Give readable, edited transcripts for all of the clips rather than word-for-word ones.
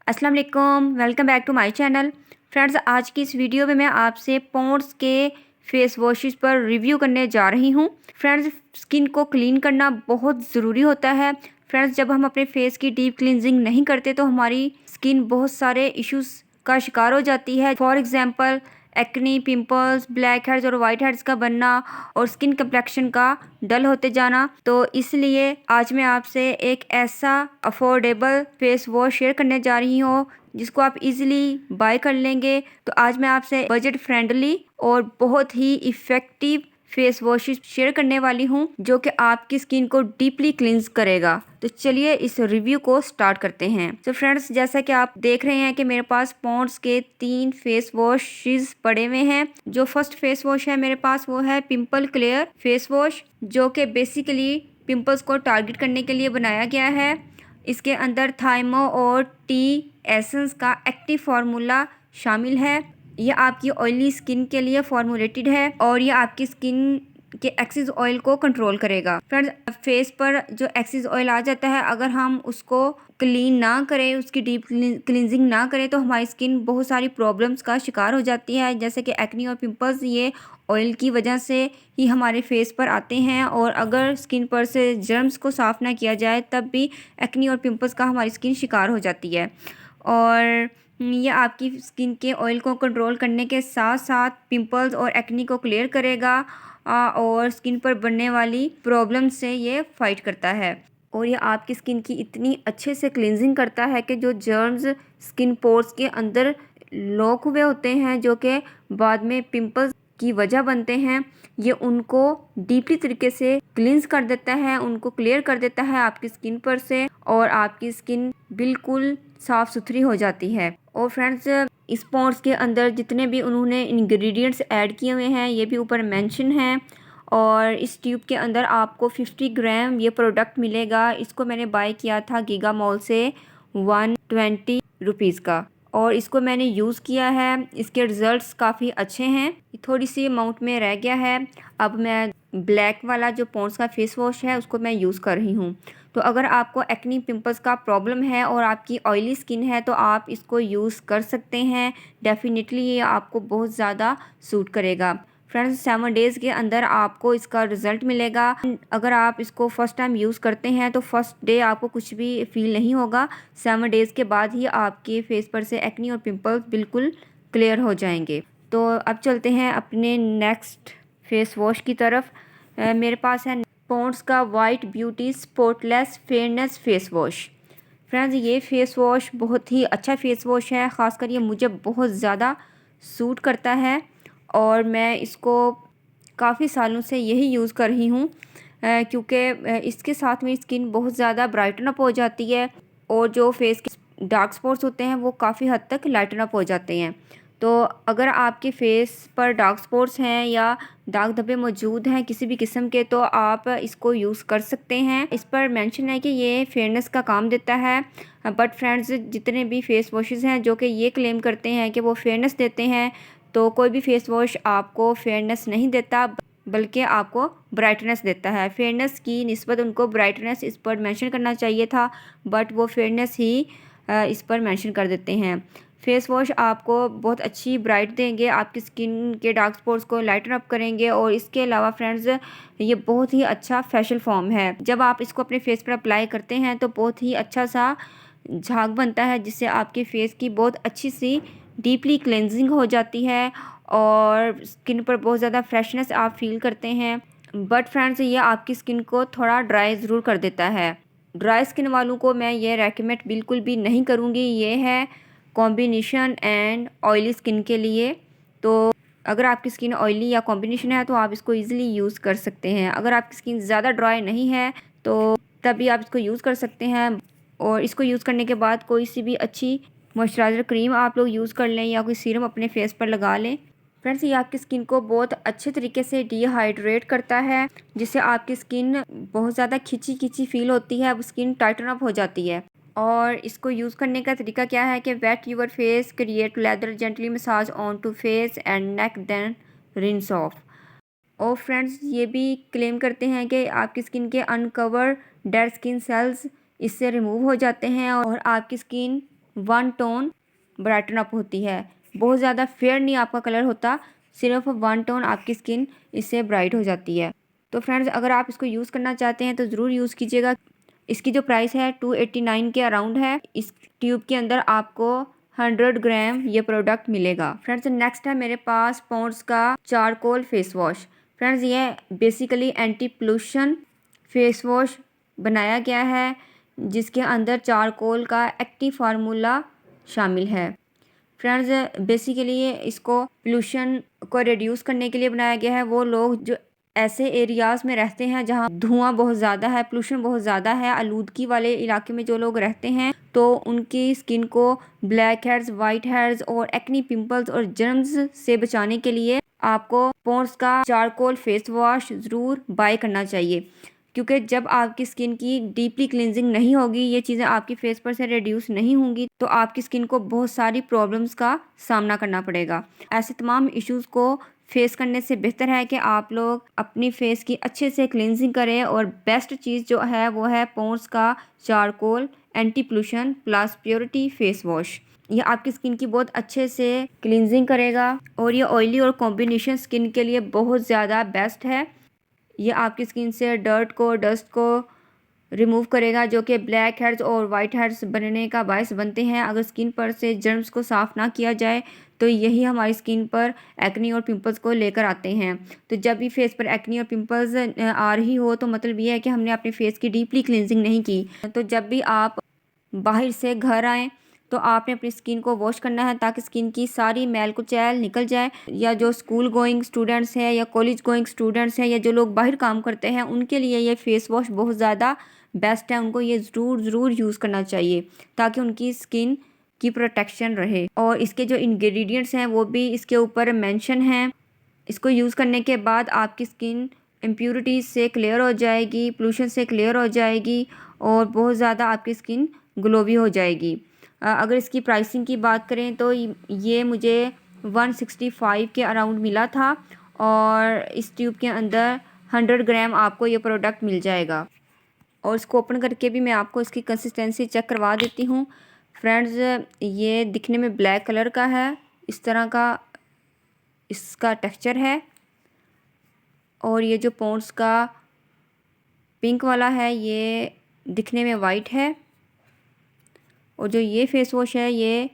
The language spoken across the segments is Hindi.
अस्सलाम वालेकुम, welcome back to my channel. Friends, आज की इस वीडियो में मैं आपसे पॉन्ड्स के फेस वॉशेस पर रिव्यू करने जा रही हूँ। फ्रेंड्स, स्किन को क्लीन करना बहुत ज़रूरी होता है। फ्रेंड्स, जब हम अपने फेस की डीप क्लींजिंग नहीं करते तो हमारी स्किन बहुत सारे इश्यूज़ का शिकार हो जाती है। For example acne, pimples, black heads और वाइट हेड्स का बनना और स्किन कम्प्लेक्शन का डल होते जाना। तो इसलिए आज मैं आपसे एक ऐसा अफोर्डेबल फेस वॉश शेयर करने जा रही हूँ जिसको आप इजीली बाय कर लेंगे। तो आज मैं आपसे बजट फ्रेंडली और बहुत ही इफ़ेक्टिव फेस वॉशेस शेयर करने वाली हूँ जो कि आपकी स्किन को डीपली क्लींस करेगा। तो चलिए इस रिव्यू को स्टार्ट करते हैं। तो फ्रेंड्स, जैसा कि आप देख रहे हैं कि मेरे पास पॉन्ड्स के 3 फेस वॉशेस पड़े हुए हैं। जो फर्स्ट फेस वॉश है मेरे पास वो है पिंपल क्लियर फेस वॉश, जो कि बेसिकली पिंपल्स को टारगेट करने के लिए बनाया गया है। इसके अंदर थाइमो और टी एसेंस का एक्टिव फार्मूला शामिल है। ये आपकी ऑयली स्किन के लिए फॉर्मुलेटेड है और ये आपकी स्किन के एक्सेस ऑयल को कंट्रोल करेगा। फ्रेंड्स, फेस पर जो एक्सेस ऑयल आ जाता है, अगर हम उसको क्लीन ना करें, उसकी डीप क्लींजिंग ना करें तो हमारी स्किन बहुत सारी प्रॉब्लम्स का शिकार हो जाती है, जैसे कि एक्ने और पिंपल्स। ये ऑयल की वजह से ही हमारे फेस पर आते हैं और अगर स्किन पर से जर्म्स को साफ ना किया जाए तब भी एक्ने और पिंपल्स का हमारी स्किन शिकार हो जाती है। और ये आपकी स्किन के ऑयल को कंट्रोल करने के साथ साथ पिंपल्स और एक्ने को क्लियर करेगा और स्किन पर बनने वाली प्रॉब्लम से ये फाइट करता है। और ये आपकी स्किन की इतनी अच्छे से क्लींजिंग करता है कि जो जर्म्स स्किन पोर्स के अंदर लॉक हुए होते हैं, जो कि बाद में पिंपल्स की वजह बनते हैं, ये उनको डीपली तरीके से क्लींस कर देता है, उनको क्लियर कर देता है आपकी स्किन पर से, और आपकी स्किन बिल्कुल साफ़ सुथरी हो जाती है। और फ्रेंड्स, इस पॉन्ड्स के अंदर जितने भी उन्होंने इंग्रेडिएंट्स ऐड किए हुए हैं ये भी ऊपर मेंशन है। और इस ट्यूब के अंदर आपको 50 ग्राम ये प्रोडक्ट मिलेगा। इसको मैंने बाय किया था गीगा मॉल से 120 रुपीज़ का, और इसको मैंने यूज़ किया है। इसके रिज़ल्ट्स काफ़ी अच्छे हैं। थोड़ी सी अमाउंट में रह गया है। अब मैं ब्लैक वाला जो पॉन्ड्स का फेस वॉश है उसको मैं यूज़ कर रही हूँ। तो अगर आपको एक्ने पिंपल्स का प्रॉब्लम है और आपकी ऑयली स्किन है तो आप इसको यूज़ कर सकते हैं। डेफिनेटली ये आपको बहुत ज़्यादा सूट करेगा। फ्रेंड्स, 7 डेज़ के अंदर आपको इसका रिज़ल्ट मिलेगा। अगर आप इसको फ़र्स्ट टाइम यूज़ करते हैं तो फर्स्ट डे आपको कुछ भी फ़ील नहीं होगा। 7 डेज़ के बाद ही आपके फेस पर से एक्ने और पिंपल्स बिल्कुल क्लियर हो जाएंगे। तो अब चलते हैं अपने नेक्स्ट फेस वॉश की तरफ। मेरे पास है पॉन्ड्स का white beauty spotless fairness face wash. Friends, ये फेस वॉश बहुत ही अच्छा फेस वॉश है। ख़ासकर ये मुझे बहुत ज़्यादा सूट करता है और मैं इसको काफ़ी सालों से यही यूज़ कर रही हूँ, क्योंकि इसके साथ मेरी स्किन बहुत ज़्यादा ब्राइटन अप हो जाती है और जो फेस के डार्क स्पॉट्स होते हैं वो काफ़ी हद तक लाइटन अप हो जाते हैं। तो अगर आपके फेस पर डार्क स्पॉट्स हैं या दाग धब्बे मौजूद हैं किसी भी किस्म के, तो आप इसको यूज़ कर सकते हैं। इस पर मेंशन है कि ये फेयरनेस का काम देता है। बट फ्रेंड्स, जितने भी फेस वॉशेज़ हैं जो कि ये क्लेम करते हैं कि वो फेयरनेस देते हैं, तो कोई भी फेस वॉश आपको फेयरनेस नहीं देता बल्कि आपको ब्राइटनेस देता है। फेयरनेस की निस्बत उनको ब्राइटनेस इस पर मेंशन करना चाहिए था, बट वो फेयरनेस ही इस पर मेंशन कर देते हैं। फेस वॉश आपको बहुत अच्छी ब्राइट देंगे, आपकी स्किन के डार्क स्पॉट्स को लाइटन अप करेंगे, और इसके अलावा फ्रेंड्स ये बहुत ही अच्छा फेशियल फॉर्म है। जब आप इसको अपने फेस पर अप्लाई करते हैं तो बहुत ही अच्छा सा झाग बनता है, जिससे आपके फेस की बहुत अच्छी सी डीपली क्लेंजिंग हो जाती है और स्किन पर बहुत ज़्यादा फ्रेशनेस आप फील करते हैं। बट फ्रेंड्स, ये आपकी स्किन को थोड़ा ड्राई ज़रूर कर देता है। ड्राई स्किन वालों को मैं ये रेकमेंड बिल्कुल भी नहीं करूँगी। ये है कॉम्बिनेशन एंड ऑयली स्किन के लिए। तो अगर आपकी स्किन ऑयली या कॉम्बिनेशन है तो आप इसको ईज़िली यूज़ कर सकते हैं। अगर आपकी स्किन ज़्यादा ड्राई नहीं है तो तभी आप इसको यूज़ कर सकते हैं। और इसको यूज़ करने के बाद कोई सी भी अच्छी मॉइस्चराइज़र क्रीम आप लोग यूज़ कर लें या कोई सीरम अपने फेस पर लगा लें। फ्रेंड्स, ये आपकी स्किन को बहुत अच्छे तरीके से डिहाइड्रेट करता है, जिससे आपकी स्किन बहुत ज़्यादा खिंची खिंची फील होती है, अब स्किन टाइटन अप हो जाती है। और इसको यूज़ करने का तरीका क्या है कि wet your face, create lather, gently massage on to face and neck, then rinse off. और फ्रेंड्स, ये भी क्लेम करते हैं कि आपकी स्किन के अनकवर डेड स्किन सेल्स इससे रिमूव हो जाते हैं और आपकी स्किन 1 टोन ब्राइटन अप होती है। बहुत ज़्यादा फेयर नहीं आपका कलर होता, सिर्फ 1 टोन आपकी स्किन इससे ब्राइट हो जाती है। तो फ्रेंड्स, अगर आप इसको यूज़ करना चाहते हैं तो ज़रूर यूज़ कीजिएगा। इसकी जो प्राइस है 289 के अराउंड है। इस ट्यूब के अंदर आपको 100 ग्राम ये प्रोडक्ट मिलेगा। फ्रेंड्स, नेक्स्ट है मेरे पास पॉन्ड्स का चारकोल फेस वॉश। फ्रेंड्स, ये basically anti pollution face wash बनाया गया है, जिसके अंदर चारकोल का एक्टिव फार्मूला शामिल है। फ्रेंड्स, बेसिकली ये इसको पोल्यूशन को रिड्यूस करने के लिए बनाया गया है। वो लोग जो ऐसे एरियाज़ में रहते हैं जहाँ धुआं बहुत ज़्यादा है, पोल्यूशन बहुत ज़्यादा है, आलूदगी वाले इलाके में जो लोग रहते हैं, तो उनकी स्किन को ब्लैक हेड्स, वाइट हेड्स और एक्नी पिंपल्स और जर्म्स से बचाने के लिए आपको पॉन्ड्स का चारकोल फेस वॉश ज़रूर बाय करना चाहिए। क्योंकि जब आपकी स्किन की डीपली क्लिनजिंग नहीं होगी, ये चीज़ें आपकी फेस पर से रिड्यूस नहीं होंगी, तो आपकी स्किन को बहुत सारी प्रॉब्लम्स का सामना करना पड़ेगा। ऐसे तमाम इश्यूज़ को फेस करने से बेहतर है कि आप लोग अपनी फेस की अच्छे से क्लिनजिंग करें। और बेस्ट चीज़ जो है वो है पॉन्ड्स का charcoal anti pollution plus purity face wash. ये आपकी स्किन की बहुत अच्छे से क्लिनजिंग करेगा और ये ऑयली और कॉम्बिनेशन स्किन के लिए बहुत ज़्यादा बेस्ट है। ये आपकी स्किन से डर्ट को, डस्ट को रिमूव करेगा, जो कि ब्लैक हेड्स और वाइट हेड्स बनने का बायस बनते हैं। अगर स्किन पर से जर्म्स को साफ़ ना किया जाए तो यही हमारी स्किन पर एक्नी और पिंपल्स को लेकर आते हैं। तो जब भी फेस पर एक्नी और पिंपल्स आ रही हो तो मतलब ये है कि हमने अपने फेस की डीपली क्लिनजिंग नहीं की। तो जब भी आप बाहर से घर आएँ तो आपने अपनी स्किन को वॉश करना है ताकि स्किन की सारी मैल कुचैल निकल जाए। या जो स्कूल गोइंग स्टूडेंट्स हैं या कॉलेज गोइंग स्टूडेंट्स हैं या जो लोग बाहर काम करते हैं, उनके लिए ये फेस वॉश बहुत ज़्यादा बेस्ट है। उनको ये ज़रूर यूज़ करना चाहिए ताकि उनकी स्किन की प्रोटेक्शन रहे। और इसके जो इंग्रेडिएंट्स हैं वो भी इसके ऊपर मेंशन हैं। इसको यूज़ करने के बाद आपकी स्किन इम्प्यूरिटीज़ से क्लियर हो जाएगी, पोल्यूशन से क्लियर हो जाएगी और बहुत ज़्यादा आपकी स्किन ग्लो भी हो जाएगी। अगर इसकी प्राइसिंग की बात करें तो ये मुझे 165 के अराउंड मिला था और इस ट्यूब के अंदर 100 ग्राम आपको ये प्रोडक्ट मिल जाएगा। और इसको ओपन करके भी मैं आपको इसकी कंसिस्टेंसी चेक करवा देती हूँ। फ्रेंड्स, ये दिखने में ब्लैक कलर का है, इस तरह का इसका टेक्सचर है। और ये जो पॉन्ड्स का पिंक वाला है ये दिखने में वाइट है। और जो ये फेस वॉश है ये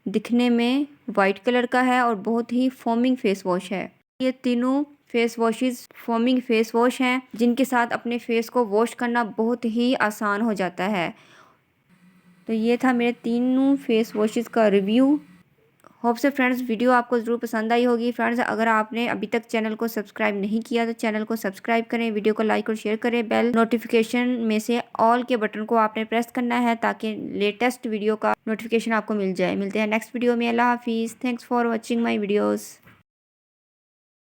दिखने में वाइट कलर का है और बहुत ही फोमिंग फेस वॉश है। ये तीनों face washes foaming face wash हैं जिनके साथ अपने फेस को वॉश करना बहुत ही आसान हो जाता है। तो ये था मेरे तीनों फेस वॉशेस का रिव्यू। होप से फ्रेंड्स वीडियो आपको ज़रूर पसंद आई होगी। फ्रेंड्स, अगर आपने अभी तक चैनल को सब्सक्राइब नहीं किया तो चैनल को सब्सक्राइब करें, वीडियो को लाइक और शेयर करें। बेल नोटिफिकेशन में से ऑल के बटन को आपने प्रेस करना है ताकि लेटेस्ट वीडियो का नोटिफिकेशन आपको मिल जाए। मिलते हैं नेक्स्ट वीडियो में। अल्लाह हाफिज़। Thanks for watching my videos.